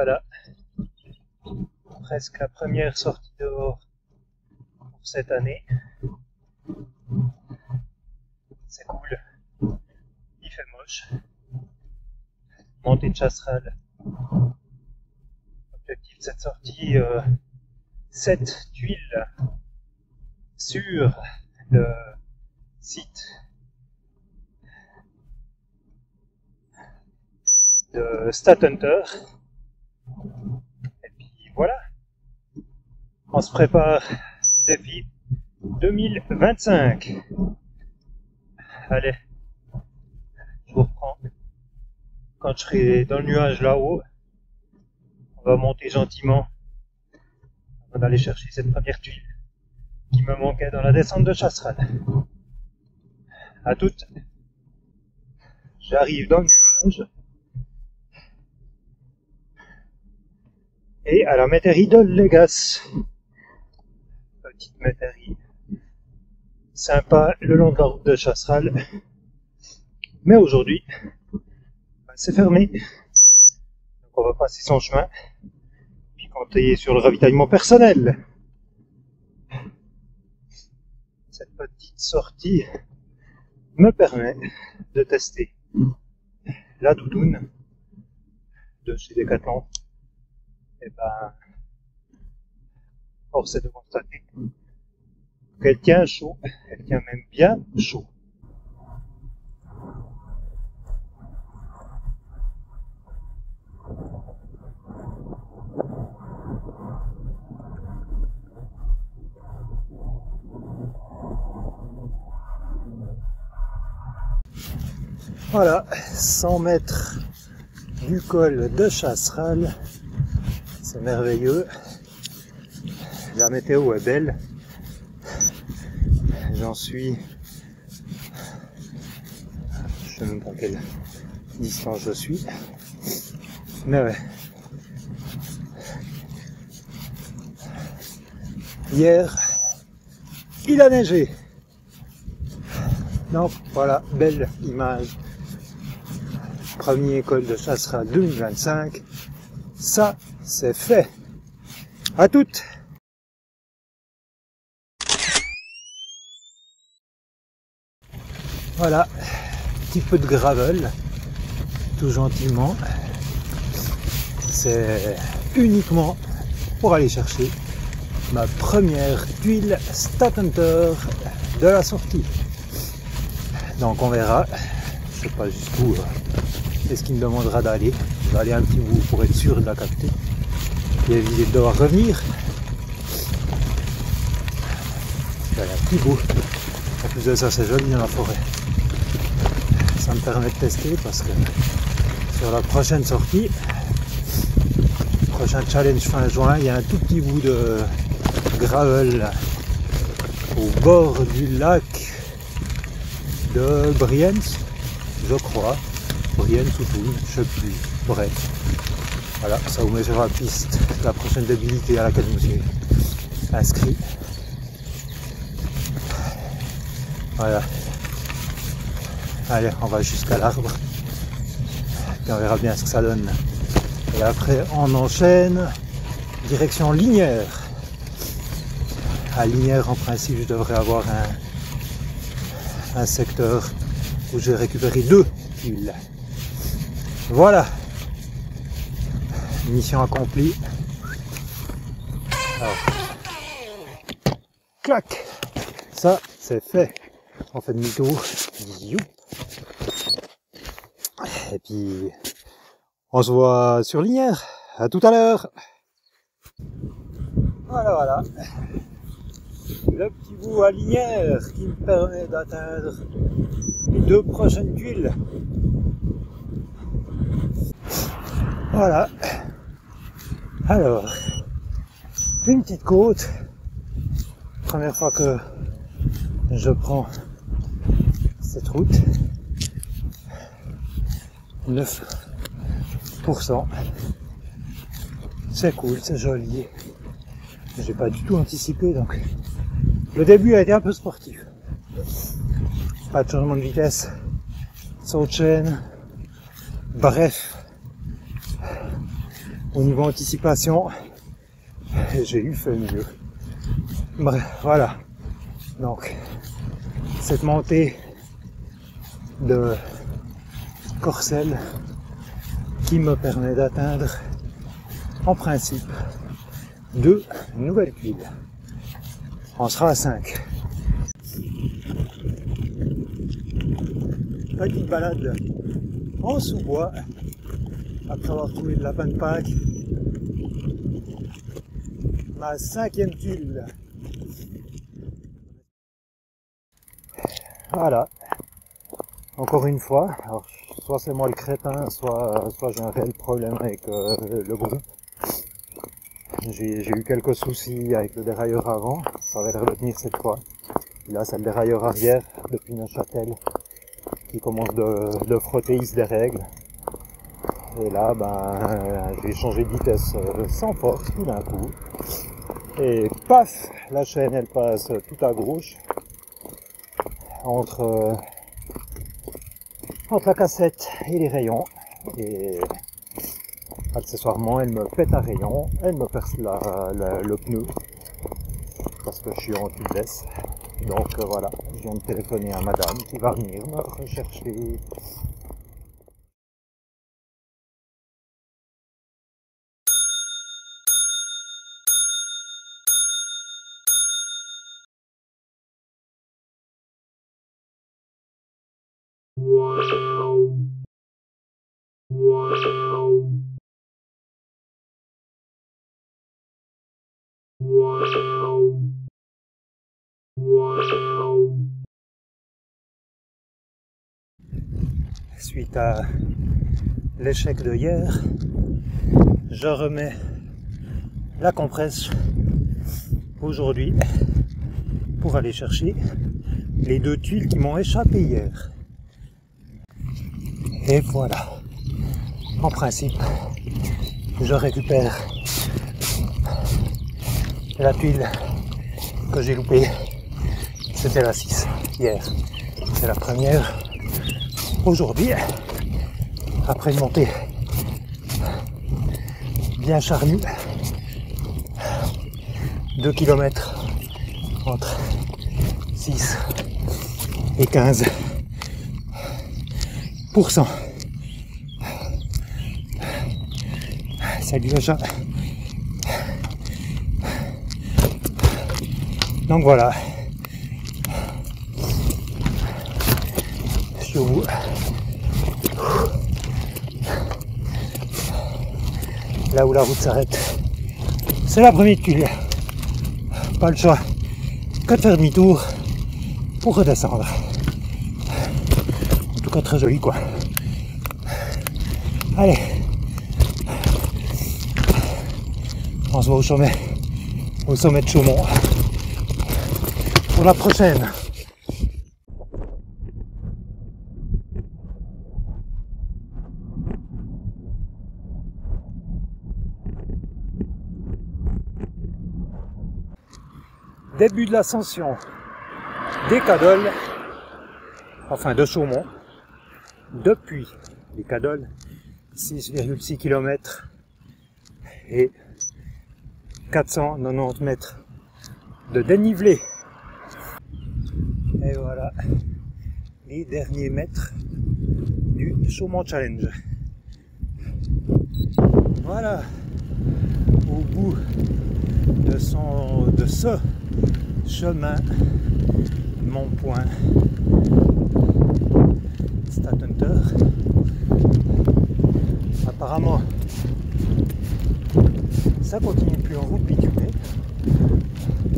Voilà, presque la première sortie dehors pour cette année. C'est cool, il fait moche. Montée de Chasseral. L'objectif de cette sortie, 7 tuiles sur le site de Stathunter. Et puis voilà, on se prépare au défi 2025. Allez, je vous reprends. Quand je serai dans le nuage là-haut, on va monter gentiment avant d'aller chercher cette première tuile qui me manquait dans la descente de Chasseral. À toutes. J'arrive dans le nuage. Et à la métairie de Légas. Petite métairie. Sympa le long de la route de Chasseral. Mais aujourd'hui, c'est fermé. Donc on va passer son chemin. Puis compter sur le ravitaillement personnel. Cette petite sortie me permet de tester la doudoune de chez Decathlon. Et ben, force est de constater qu'elle tient chaud, elle tient même bien chaud. Voilà, 100 mètres du col de Chasseral, c'est merveilleux, la météo est belle, j'en suis, je sais même pas quelle distance je suis, mais ouais. Hier, il a neigé, donc voilà, belle image. Premier col de Chasseral 2025, ça c'est fait. À toutes. Voilà, petit peu de gravel, tout gentiment. C'est uniquement pour aller chercher ma première tuile Stathunter de la sortie. Donc on verra, je sais pas jusqu'où. Est-ce qu'il me demandera d'aller? Je vais aller un petit bout pour être sûr de la capter et éviter de devoir revenir. Je vais aller un petit bout. En plus de ça, c'est joli dans la forêt. Ça me permet de tester parce que sur la prochaine sortie, prochain challenge fin juin, il y a un tout petit bout de gravel au bord du lac de Brienz, je crois. Brienz ou Thun, je sais plus. Bref. Voilà, ça vous met sur la piste la prochaine débilité à laquelle je me suis inscrit. Voilà. Allez, on va jusqu'à l'arbre. Puis on verra bien ce que ça donne. Et après, on enchaîne direction Linière. À Linière, en principe, je devrais avoir un secteur où je vais récupérer 2 tuiles. Voilà, mission accomplie. Alors, clac, ça c'est fait. On fait demi-tour. Et puis, on se voit sur Linière. À tout à l'heure. Voilà. Le petit bout à Linière qui me permet d'atteindre les 2 prochaines tuiles. Voilà. Alors, une petite côte. Première fois que je prends cette route. 9%. C'est cool, c'est joli. J'ai pas du tout anticipé, donc le début a été un peu sportif. Pas de changement de vitesse, saut de chaîne, bref, au niveau anticipation, j'ai eu fait mieux. Bref, voilà. Donc, cette montée de Corcelles qui me permet d'atteindre, en principe, 2 nouvelles tuiles. On sera à 5. Petite balade en sous-bois, après avoir trouvé le lapin de Pâques. Ma 5e tuile. Voilà. Encore une fois, alors, soit c'est moi le crétin, soit j'ai un réel problème avec le groupe. J'ai eu quelques soucis avec le dérailleur avant, ça avait l'air de tenir cette fois. Et là c'est le dérailleur arrière depuis Neuchâtel qui commence de frotter, il se dérègle. Et là j'ai changé de vitesse sans force tout d'un coup. Et paf, la chaîne elle passe tout à gauche entre la cassette et les rayons. Et accessoirement, elle me pète un rayon, elle me perce le pneu parce que je suis en tubeless. Donc voilà, je viens de téléphoner à madame qui va venir me rechercher. Suite à l'échec de hier, je remets la compresse aujourd'hui pour aller chercher les 2 tuiles qui m'ont échappé hier. Et voilà, en principe, je récupère la tuile que j'ai loupée. C'était la 6 hier. C'est la première aujourd'hui, après une montée bien charnue, 2 km entre 6 et 15%. Salut le chat. Donc voilà, je suis au bout. Là où la route s'arrête, c'est la première tuile. Pas le choix que de faire demi-tour pour redescendre. En tout cas très joli quoi. Allez, on se voit au sommet de Chaumont pour la prochaine. Début de l'ascension des Cadols, enfin de Chaumont, depuis les Cadols, 6,6 km et 490 mètres de dénivelé. Et voilà les derniers mètres du Chaumont Challenge. Voilà, au bout de ce chemin, mon point Stathunter. Apparemment, ça continue plus en route bitumée.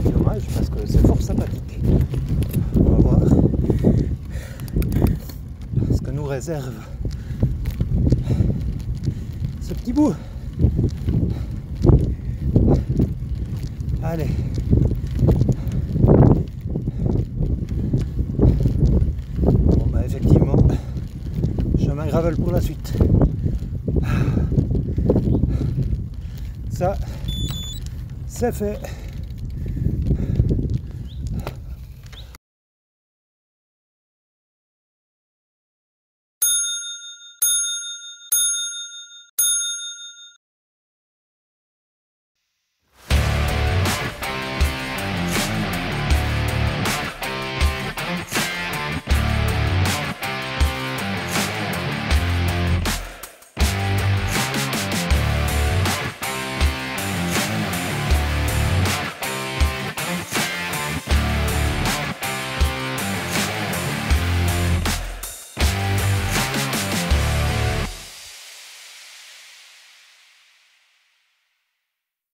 Dommage parce que c'est fort sympathique. On va voir ce que nous réserve ce petit bout. Allez. Bon bah effectivement, chemin gravel pour la suite. Ça, c'est fait.